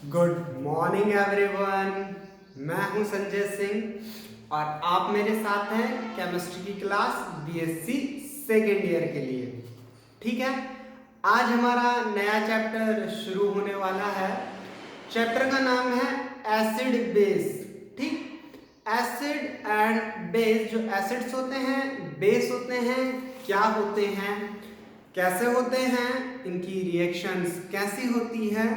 Good morning everyone. मैं हूं संजय सिंह और आप मेरे साथ हैं केमिस्ट्री की क्लास बीएससी सेकेंड ईयर के लिए। ठीक है, आज हमारा नया चैप्टर शुरू होने वाला है। चैप्टर का नाम है एसिड बेस। ठीक, एसिड एंड बेस। जो एसिड्स होते हैं, बेस होते हैं, क्या होते हैं, कैसे होते हैं, इनकी रिएक्शंस कैसी होती है,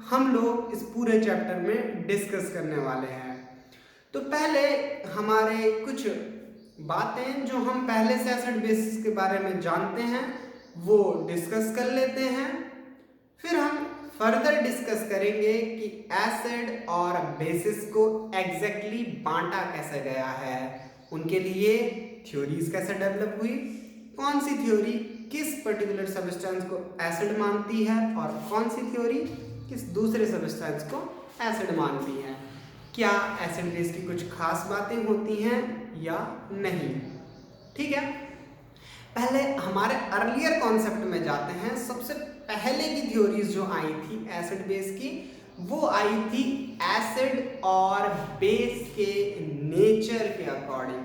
हम लोग इस पूरे चैप्टर में डिस्कस करने वाले हैं। तो पहले हमारे कुछ बातें जो हम पहले से एसिड बेसिस के बारे में जानते हैं वो डिस्कस कर लेते हैं। फिर हम फर्दर डिस्कस करेंगे कि एसिड और बेसिस को एग्जैक्टली बांटा कैसे गया है, उनके लिए थ्योरीज कैसे डेवलप हुई, कौन सी थ्योरी किस पर्टिकुलर सब्सटेंस को एसिड मानती है और कौन सी थ्योरी किस दूसरे सब्सटेंस को एसिड मानती है, क्या एसिड बेस की कुछ खास बातें होती हैं या नहीं। ठीक है, पहले हमारे अर्लियर कॉन्सेप्ट में जाते हैं। सबसे पहले की थ्योरीज जो आई थी एसिड बेस की, वो आई थी एसिड और बेस के नेचर के अकॉर्डिंग।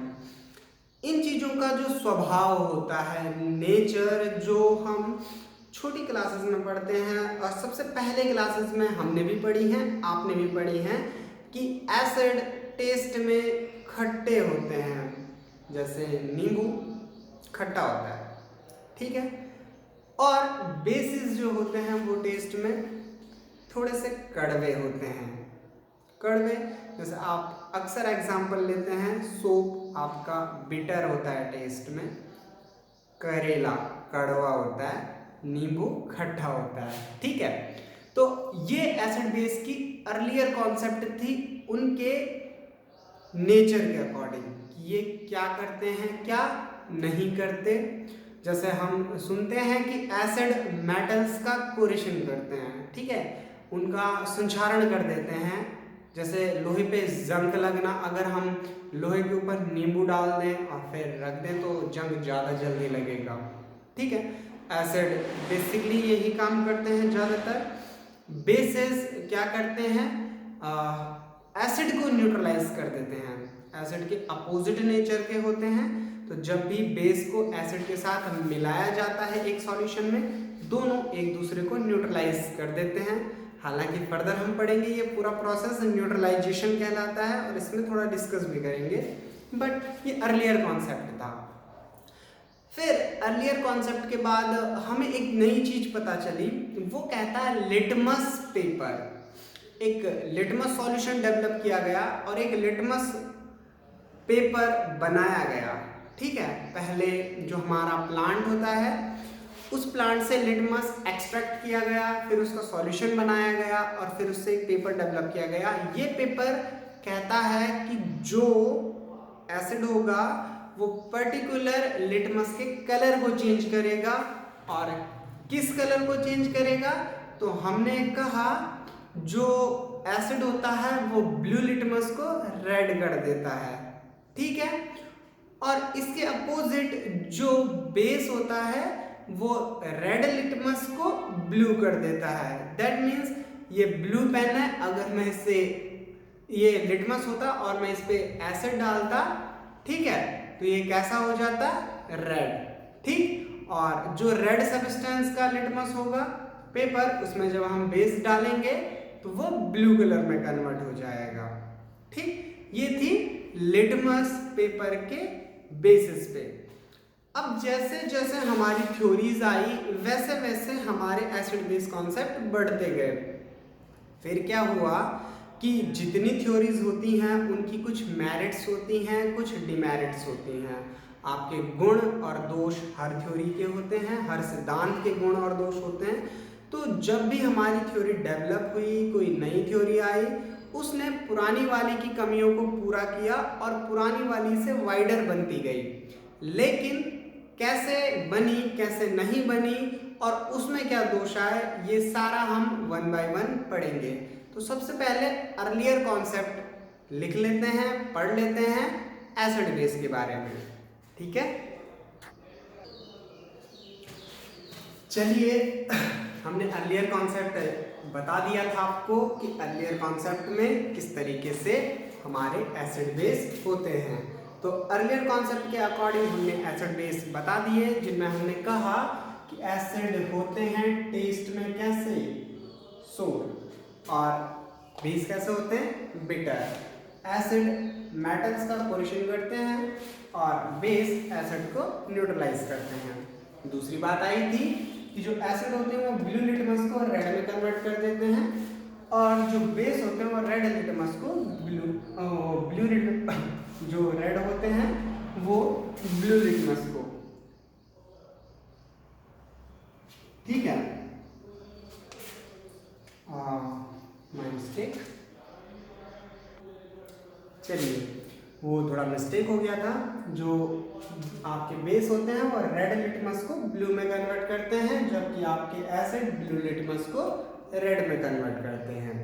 इन चीज़ों का जो स्वभाव होता है, नेचर, जो हम छोटी क्लासेस में पढ़ते हैं और सबसे पहले क्लासेस में हमने भी पढ़ी हैं, आपने भी पढ़ी हैं कि एसिड टेस्ट में खट्टे होते हैं, जैसे नींबू खट्टा होता है। ठीक है, और बेसिस जो होते हैं वो टेस्ट में थोड़े से कड़वे होते हैं। कड़वे, जैसे आप अक्सर एग्जाम्पल लेते हैं, सोप आपका बिटर होता है टेस्ट में, करेला कड़वा होता है, नींबू खट्टा होता है। ठीक है, तो ये एसिड बेस की अर्लियर कॉन्सेप्ट थी उनके नेचर के अकॉर्डिंग, ये क्या करते हैं क्या नहीं करते। जैसे हम सुनते हैं कि एसिड मेटल्स का कोरिशन करते हैं, ठीक है, उनका संक्षारण कर देते हैं। जैसे लोहे पे जंग लगना, अगर हम लोहे के ऊपर नींबू डाल दें और फिर रख दें तो जंग ज़्यादा जल्दी लगेगा। ठीक है, एसिड बेसिकली यही काम करते हैं ज़्यादातर। बेसेस क्या करते हैं, एसिड को न्यूट्रलाइज कर देते हैं। एसिड के अपोजिट नेचर के होते हैं, तो जब भी बेस को एसिड के साथ मिलाया जाता है एक सॉल्यूशन में, दोनों एक दूसरे को न्यूट्रलाइज कर देते हैं। हालांकि फर्दर हम पढ़ेंगे, ये पूरा प्रोसेस न्यूट्रलाइजेशन कहलाता है और इसमें थोड़ा डिस्कस भी करेंगे, बट ये अर्लियर कॉन्सेप्ट था। फिर अर्लियर कॉन्सेप्ट के बाद हमें एक नई चीज पता चली, वो कहता है लिटमस पेपर। एक लिटमस सॉल्यूशन डेवलप किया गया और एक लिटमस पेपर बनाया गया। ठीक है, पहले जो हमारा प्लांट होता है उस प्लांट से लिटमस एक्सट्रैक्ट किया गया, फिर उसका सॉल्यूशन बनाया गया और फिर उससे एक पेपर डेवलप किया गया। ये पेपर कहता है कि जो एसिड होगा वो पर्टिकुलर लिटमस के कलर को चेंज करेगा। और किस कलर को चेंज करेगा, तो हमने कहा जो एसिड होता है वो ब्लू लिटमस को रेड कर देता है। ठीक है, और इसके अपोजिट जो बेस होता है वो रेड लिटमस को ब्लू कर देता है। दैट मीन्स ये ब्लू पेन है, अगर मैं इससे, ये लिटमस होता और मैं इस पे एसिड डालता, ठीक है, तो ये कैसा हो जाता, रेड। ठीक, और जो रेड सब्सटेंस का लिटमस होगा पेपर, उसमें जब हम बेस डालेंगे तो वो ब्लू कलर में कन्वर्ट हो जाएगा। ठीक, ये थी लिटमस पेपर के बेसिस पे। अब जैसे जैसे हमारी थ्योरीज आई वैसे वैसे हमारे एसिड बेस कॉन्सेप्ट बढ़ते गए। फिर क्या हुआ कि जितनी थ्योरीज होती हैं उनकी कुछ मेरिट्स होती हैं, कुछ डिमेरिट्स होती हैं। आपके गुण और दोष हर थ्योरी के होते हैं, हर सिद्धांत के गुण और दोष होते हैं। तो जब भी हमारी थ्योरी डेवलप हुई, कोई नई थ्योरी आई, उसने पुरानी वाली की कमियों को पूरा किया और पुरानी वाली से वाइडर बनती गई। लेकिन कैसे बनी, कैसे नहीं बनी और उसमें क्या दोष आए, ये सारा हम वन बाय वन पढ़ेंगे। तो सबसे पहले अर्लियर कॉन्सेप्ट लिख लेते हैं, पढ़ लेते हैं एसिड बेस के बारे में। ठीक है, चलिए हमने अर्लियर कॉन्सेप्ट बता दिया था आपको कि अर्लियर कॉन्सेप्ट में किस तरीके से हमारे एसिड बेस होते हैं। तो अर्लियर कॉन्सेप्ट के अकॉर्डिंग हमने एसिड बेस बता दिए, जिनमें हमने कहा कि एसिड होते हैं टेस्ट में कैसे, सोर, और बेस कैसे होते हैं, बिटर। एसिड मेटल्स का कोरिलेशन करते हैं और बेस एसिड को न्यूट्रलाइज करते हैं। दूसरी बात आई थी कि जो एसिड होते हैं वो ब्लू लिटमस को रेड में कन्वर्ट कर देते हैं, और जो बेस होते हैं वो रेड लिटमस को जो रेड होते हैं वो ब्लू लिटमस को, ठीक है। माय मिस्टेक, चलिए वो थोड़ा मिस्टेक हो गया था। जो आपके बेस होते हैं वो रेड लिटमस को ब्लू में कन्वर्ट करते हैं, जबकि आपके एसिड ब्लू लिटमस को रेड में कन्वर्ट करते हैं,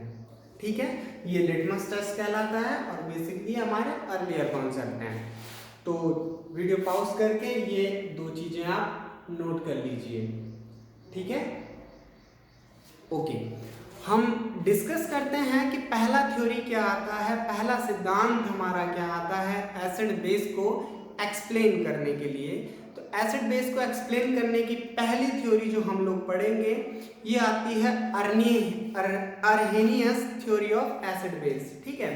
ठीक है। ये लिटमस टेस्ट कहलाता है और बेसिकली हमारे अर्लियर कॉन्सेप्ट हैं। तो वीडियो पॉज करके ये दो चीजें आप नोट कर लीजिए, ठीक है। ओके, हम डिस्कस करते हैं कि पहला थ्योरी क्या आता है, पहला सिद्धांत हमारा क्या आता है एसिड बेस को एक्सप्लेन करने के लिए। तो एसिड बेस को एक्सप्लेन करने की पहली थ्योरी जो हम लोग पढ़ेंगे ये आती है अर्हेनियस थ्योरी ऑफ एसिड बेस, ठीक है।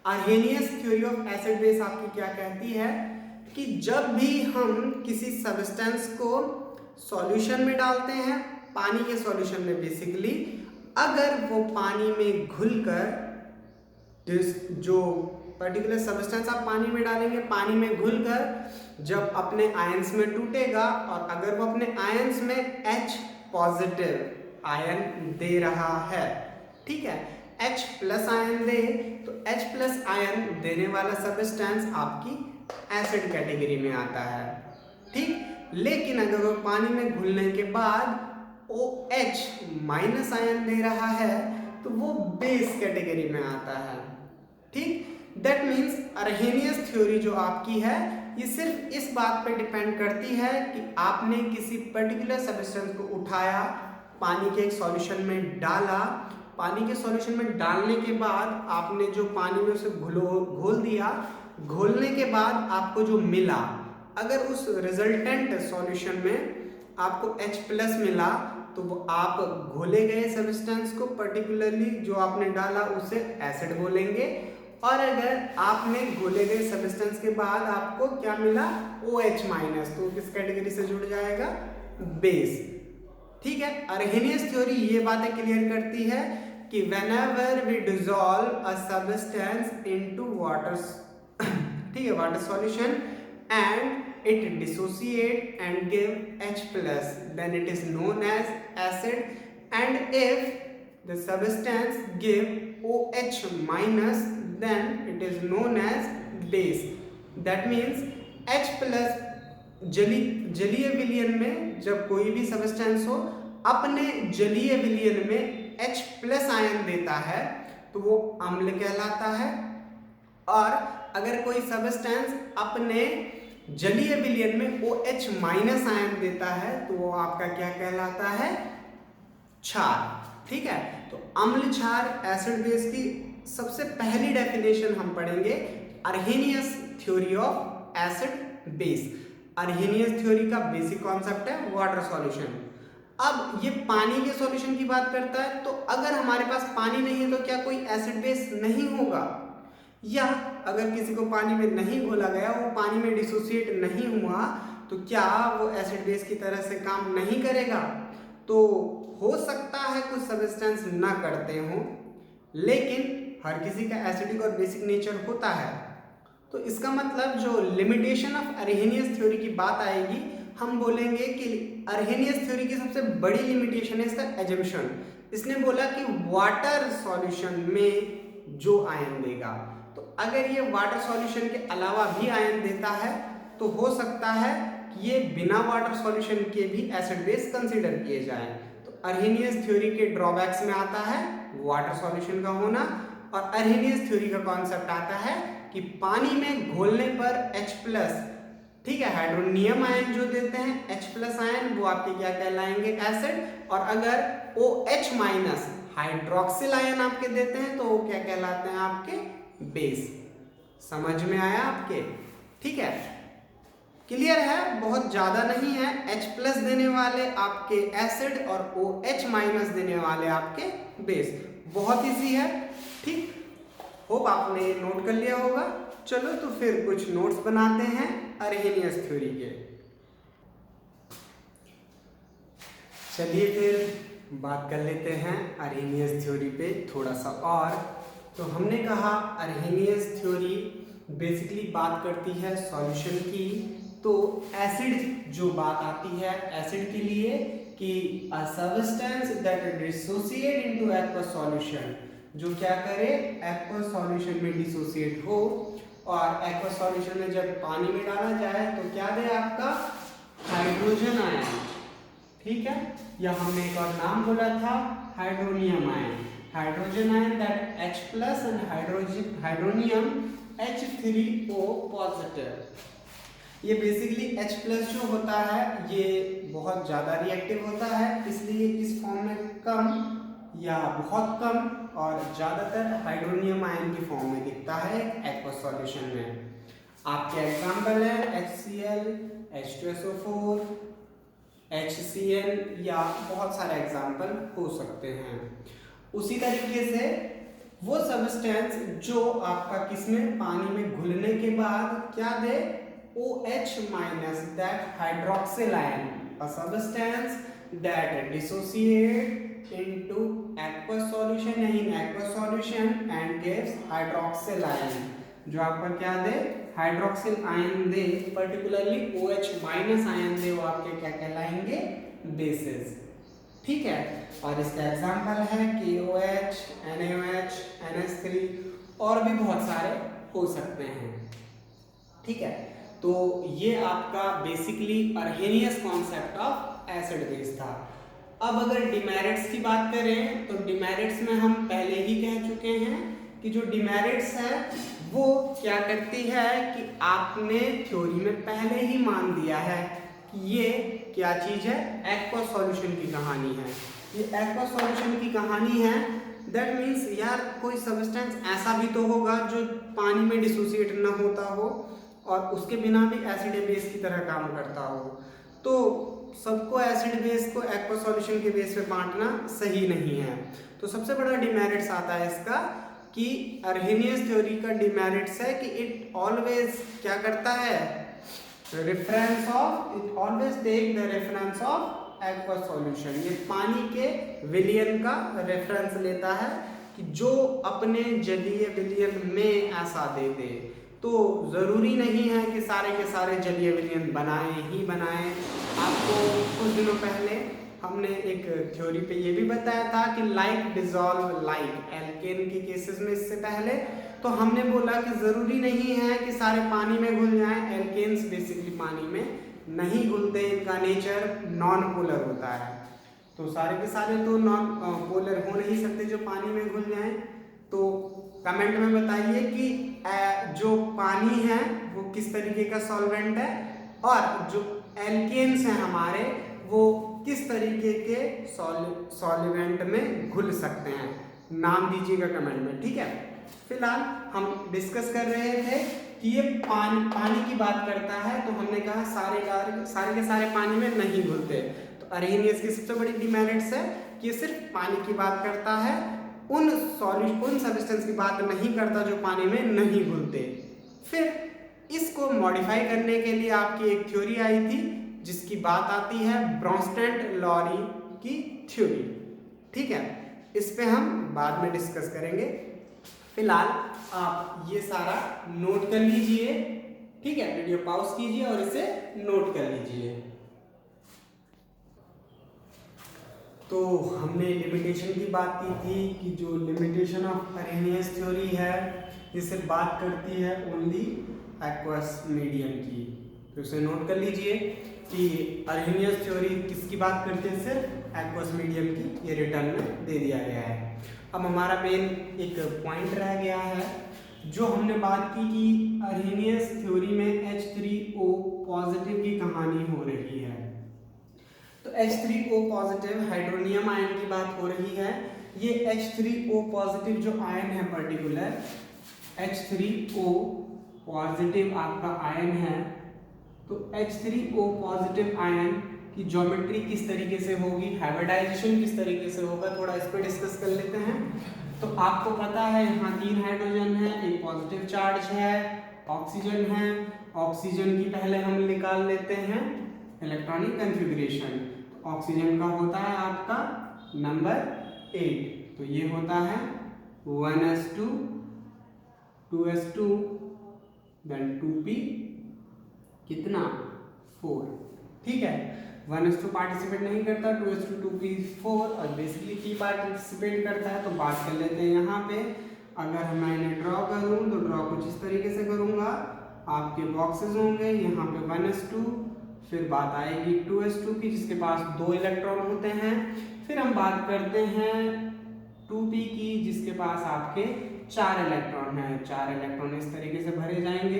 अर्हेनियस थ्योरी ऑफ एसिड बेस आपकी क्या कहती है कि जब भी हम किसी सब्सटेंस को सॉल्यूशन में डालते हैं, पानी के सॉल्यूशन में बेसिकली, अगर वो पानी में घुलकर जो पर्टिकुलर सब्सटेंस आप पानी में डालेंगे, पानी में घुलकर जब अपने आयंस में टूटेगा और अगर वो अपने आयंस में H पॉजिटिव आयन दे रहा है, ठीक है, H प्लस आयन दे, तो H प्लस आयन देने वाला सब्सटेंस आपकी एसिड कैटेगरी में आता है, ठीक। लेकिन अगर वो पानी में घुलने के बाद OH माइनस आयन दे रहा है तो वो बेस कैटेगरी में आता है, ठीक। दैट मीन्स अर्हेनियस थ्योरी जो आपकी है ये सिर्फ इस बात पे डिपेंड करती है कि आपने किसी पर्टिकुलर सब्सटेंस को उठाया, पानी के एक सॉल्यूशन में डाला, पानी के सॉल्यूशन में डालने के बाद आपने जो पानी में उसे घोल दिया, घोलने के बाद आपको जो मिला, अगर उस रिजल्टेंट सॉल्यूशन में आपको H प्लस मिला तो वो आप घोले गए सब्सटेंस को पर्टिकुलरली जो आपने डाला उसे एसिड बोलेंगे, और अगर आपने घोले गए सब्सटेंस के बाद आपको क्या मिला OH माइनस, तो किस कैटेगरी से जुड़ जाएगा, बेस, ठीक है। अर्हेनियस थ्योरी ये बातें क्लियर करती है कि whenever we dissolve a substance into water, ठीक है, water solution and it dissociate and give H plus, then it is known as acid, and if the substance give OH minus then it is known as base. That means H plus जलीय विलयन में जब कोई भी substance हो अपने जलीय विलयन में H प्लस आयन देता है तो वो अम्ल कहलाता है, और अगर कोई सब्सटेंस अपने जलीय विलयन में OH माइनस आयन देता है तो वो आपका क्या कहलाता है, क्षार, ठीक है। तो अम्ल क्षार एसिड बेस की सबसे पहली डेफिनेशन हम पढ़ेंगे Arrhenius theory of acid base. Arrhenius theory का बेसिक कॉन्सेप्ट है वाटर सॉल्यूशन। अब ये पानी के सॉल्यूशन की बात करता है, तो अगर हमारे पास पानी नहीं है तो क्या कोई एसिड बेस नहीं होगा, या अगर किसी को पानी में नहीं घोला गया, वो पानी में डिसोसिएट नहीं हुआ, तो क्या वो एसिड बेस की तरह से काम नहीं करेगा। तो हो सकता है कुछ सब्सटेंस ना करते हो, लेकिन हर किसी का एसिडिक और बेसिक नेचर होता है। तो इसका मतलब जो लिमिटेशन ऑफ अर्हेनियस थ्योरी की बात आएगी, हम बोलेंगे कि अर्हेनियस थ्योरी की सबसे बड़ी लिमिटेशन है इसका एजम्पशन। इसने बोला कि वाटर सॉल्यूशन में जो आयन देगा, तो अगर ये वाटर सॉल्यूशन के अलावा भी आयन देता है तो हो सकता है कि ये बिना वाटर सॉल्यूशन के भी एसिड बेस कंसीडर किए जाएं। तो अर्हेनियस थ्योरी के ड्रॉबैक्स में आता है वाटर सॉल्यूशन का होना, और अर्हेनियस थ्योरी का कॉन्सेप्ट आता है कि पानी में घोलने पर H प्लस, ठीक है, हाइड्रोनियम आयन जो देते हैं H प्लस आयन, वो आपके क्या कहलाएंगे, एसिड, और अगर OH माइनस हाइड्रोक्सिल आयन आपके देते हैं तो वो क्या कहलाते हैं आपके बेस। समझ में आया आपके? ठीक है, क्लियर है? बहुत ज्यादा नहीं है। H+ देने वाले आपके एसिड और OH- देने वाले आपके बेस। बहुत इजी है। ठीक, होप आपने नोट कर लिया होगा। चलो तो फिर कुछ नोट्स बनाते हैं अर्हेनियस थ्योरी के। चलिए फिर बात कर लेते हैं अर्हेनियस थ्योरी पे थोड़ा सा और। तो हमने कहा अर्हेनियस थ्योरी बेसिकली बात करती है सॉल्यूशन की। तो एसिड जो बात आती है एसिड के लिए कि a substance that dissociate into aqueous solution, जो क्या करे एक्वस सॉल्यूशन में डिसोसिएट हो, और एक्वस सॉल्यूशन में जब पानी में डाला जाए तो क्या दे आपका हाइड्रोजन आयन। ठीक है, या हमने एक और नाम बोला था hydronium ion. Hydrogen ion that H+ and hydronium H3O positive. ये बेसिकली H+ जो होता है ये बहुत ज़्यादा रिएक्टिव होता है, इसलिए इस फॉर्म में कम या बहुत कम और ज़्यादातर हाइड्रोनियम आयन की फॉर्म में दिखता है एक्वस सॉल्यूशन में। आपके एग्जाम्पल है HCl, H2SO4, HCl या बहुत सारे एग्जाम्पल हो सकते हैं। उसी तरीके से वो सब्सटेंस जो आपका किसमें पानी में घुलने के बाद क्या दे OH- that hydroxyl ion, a substance that dissociate into aqueous solution या in aqueous solution and gives hydroxyl ion, जो आपका क्या दे हाइड्रोक्सिल आयन दे, पर्टिकुलरली OH- आयन दे, वो आपके क्या कहलाएंगे बेसेस। ठीक है, और इसका एग्जांपल है KOH, NaOH, NH3 और भी बहुत सारे हो सकते हैं। ठीक है, तो ये आपका basically Arrhenius concept of acid base था। अब अगर डिमेरिट्स की बात करें तो डिमेरिट्स में हम पहले ही कह चुके हैं कि जो डिमेरिट्स है वो क्या करती है कि आपने थ्योरी में पहले ही मान दिया है कि ये क्या चीज है एक्वस सॉल्यूशन की कहानी है। ये एक्वस सॉल्यूशन की कहानी है, दैट मीन्स यार कोई सब्सटेंस ऐसा भी तो होगा जो पानी में डिसोसिएट ना होता हो और उसके बिना भी एसिड बेस की तरह काम करता हो। तो सबको एसिड बेस को एक्वस सॉल्यूशन के बेस पे बांटना सही नहीं है। तो सबसे बड़ा डिमेरिट्स आता है इसका कि अर्हेनियस थ्योरी का डिमेरिट्स है कि इट ऑलवेज क्या करता है reference of, it always take the reference of aqueous solution. ये पानी के विलियन का रेफरेंस लेता है कि जो अपने जलीय विलियन में ऐसा दे दे। तो जरूरी नहीं है कि सारे के सारे जलीय विलयन बनाए ही बनाए। आपको कुछ दिनों पहले हमने एक थ्योरी पे ये भी बताया था कि लाइक डिसॉल्व लाइक, एल्केन के केसेस में इससे पहले तो हमने बोला कि जरूरी नहीं है कि सारे पानी में घुल जाएं। एल्केन्स बेसिकली पानी में नहीं घुलते, इनका नेचर नॉन पोलर होता है। तो सारे के सारे तो नॉन पोलर हो नहीं सकते जो पानी में घुल जाएं। तो कमेंट में बताइए कि जो पानी है वो किस तरीके का सॉल्वेंट है और जो एल्केन्स हैं हमारे वो किस तरीके के सॉल्वेंट में घुल सकते हैं। नाम दीजिएगा कमेंट में, ठीक है। फिलहाल हम डिस्कस कर रहे थे कि ये पानी की बात करता है, तो हमने कहा सारे के सारे पानी में नहीं घुलते। तो अर्हेनियस की सबसे बड़ी डिमेरिट्स है कि ये सिर्फ पानी की बात करता है, उन सब्सटेंस की बात नहीं करता जो पानी में नहीं घुलते। फिर इसको मॉडिफाई करने के लिए आपकी एक थ्योरी आई थी जिसकी बात आती है ब्रोंस्टेड-लॉरी की थ्योरी। ठीक है, इस पे हम बाद में डिस्कस करेंगे। फिलहाल आप ये सारा नोट कर लीजिए, ठीक है। वीडियो पॉज कीजिए और इसे नोट कर लीजिए। तो हमने लिमिटेशन की बात की थी कि जो लिमिटेशन ऑफ अर्हेनियस थ्योरी है ये सिर्फ बात करती है ओनली एक्वस मीडियम की। तो उसे नोट कर लीजिए कि अर्हेनियस थ्योरी किसकी बात करती है, सिर्फ एक्वस मीडियम की। ये रिटर्न में दे दिया गया है। अब हमारा मेन एक पॉइंट रह गया है जो हमने बात की कि अर्हेनियस थ्योरी में H3O पॉजिटिव की कहानी हो रही है। तो H3O पॉजिटिव हाइड्रोनियम आयन की बात हो रही है ये H3O पॉजिटिव जो आयन है पर्टिकुलर H3O पॉजिटिव आपका आयन है, तो H3O पॉजिटिव आयन की ज्योमेट्री किस तरीके से होगी, हाइब्रिडाइजेशन किस तरीके से होगा, थोड़ा इस पर डिस्कस कर लेते हैं। तो आपको पता है यहाँ 3 हाइड्रोजन है, एक पॉजिटिव चार्ज है, ऑक्सीजन है। ऑक्सीजन की पहले हम निकाल लेते हैं इलेक्ट्रॉनिक कॉन्फ़िगरेशन। ऑक्सीजन का होता है आपका नंबर 8, तो ये होता है 1s2 2s2 देन 2p कितना 4, ठीक है। 1s2 पार्टिसिपेट नहीं करता, 2s2 2p 4 और बेसिकली p पार्टिसिपेट करता है। तो बात कर लेते हैं यहाँ पे, अगर मैं इन्हें ड्रॉ करूँ तो ड्रॉ कुछ इस तरीके से करूँगा। आपके बॉक्सेस होंगे यहाँ पे 1s2, फिर बात आएगी 2s2 की जिसके पास 2 इलेक्ट्रॉन होते हैं। फिर हम बात करते हैं 2p की जिसके पास आपके 4 इलेक्ट्रॉन हैं। 4 इलेक्ट्रॉन इस तरीके से भरे जाएंगे।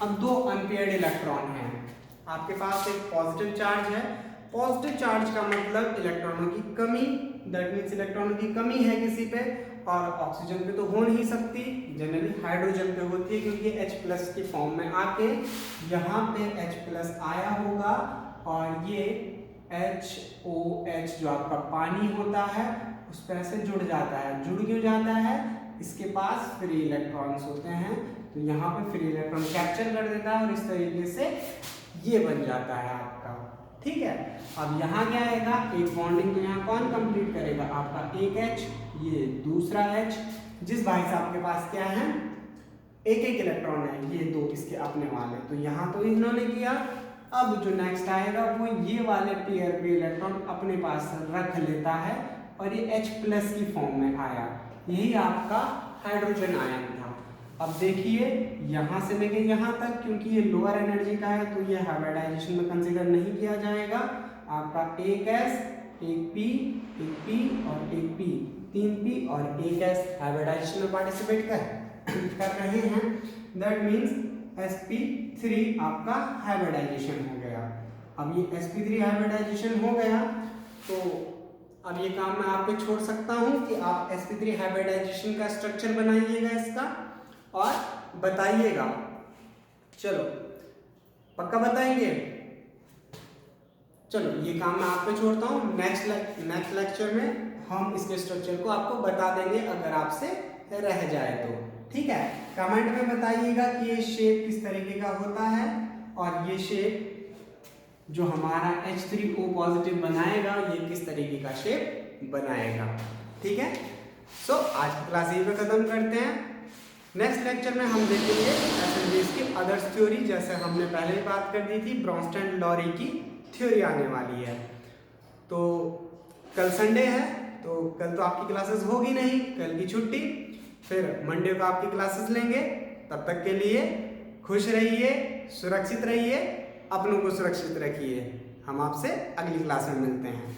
अब 2 अनपेयर्ड इलेक्ट्रॉन हैं। आपके पास एक पॉजिटिव चार्ज है, पॉजिटिव चार्ज का मतलब इलेक्ट्रॉनों की कमी, दैट मीन्स इलेक्ट्रॉनों की कमी है किसी पे, और ऑक्सीजन पे तो हो नहीं सकती, जनरली हाइड्रोजन पे होती है क्योंकि H+ की फॉर्म में आके यहाँ पे H+ आया होगा और ये HOH जो आपका पानी होता है उस पर ऐसे जुड़ जाता है। जुड़ क्यों जाता है, इसके पास फ्री इलेक्ट्रॉन्स होते हैं, तो यहाँ पे फ्री इलेक्ट्रॉन कैप्चर कर देता है और इस तरीके से ये बन जाता है आपका, ठीक है। अब यहाँ क्या आएगा, एक बॉन्डिंग तो यहाँ कौन कंप्लीट करेगा, आपका एक H, ये दूसरा H। जिस भाई साहब के पास क्या है, एक इलेक्ट्रॉन है, ये 2 इसके अपने वाले, तो यहाँ तो इन्होंने किया। अब जो नेक्स्ट आएगा वो ये वाले पेयर पे इलेक्ट्रॉन अपने पास रख लेता है और ये H+ की फॉर्म में आया, यही आपका हाइड्रोजन आयन था। अब देखिए यहाँ से लेके यहाँ तक, क्योंकि ये लोअर एनर्जी का है तो ये हाइब्रिडाइजेशन में कंसीडर नहीं किया जाएगा। आपका एक S, एक P और एक P, 3P और एक S हाइब्रिडाइजेशन में पार्टिसिपेट कर रहे हैं। दैट मीन्स sp3 आपका हाइब्रिडाइजेशन हो गया। अब ये sp3 हाइब्रिडाइजेशन हो गया तो अब ये काम मैं आप पे छोड़ सकता हूँ कि आप sp3 हाइब्रिडाइजेशन का स्ट्रक्चर बनाइएगा इसका और बताइएगा। चलो पक्का बताएंगे, चलो ये काम मैं आप पे छोड़ता हूँ। नेक्स्ट लेक्चर में हम इसके स्ट्रक्चर को आपको बता देंगे अगर आपसे रह जाए तो, ठीक है। कमेंट में बताइएगा कि ये शेप किस तरीके का होता है और ये शेप जो हमारा H3O पॉजिटिव बनाएगा ये किस तरीके का शेप बनाएगा, ठीक है। सो आज की क्लास यहीं पे खत्म करते हैं। नेक्स्ट लेक्चर में हम देखेंगे एसएनडीज की अदर्स थ्योरी, जैसे हमने पहले ही बात कर दी थी, ब्रॉन्स्टैंड लॉरी की थ्योरी आने वाली है। तो कल संडे है तो कल तो आपकी क्लासेस होगी नहीं, कल की छुट्टी, फिर मंडे को आपकी क्लासेस लेंगे। तब तक के लिए खुश रहिए, सुरक्षित रहिए, अपनों को सुरक्षित रखिए। हम आपसे अगली क्लास में मिलते हैं।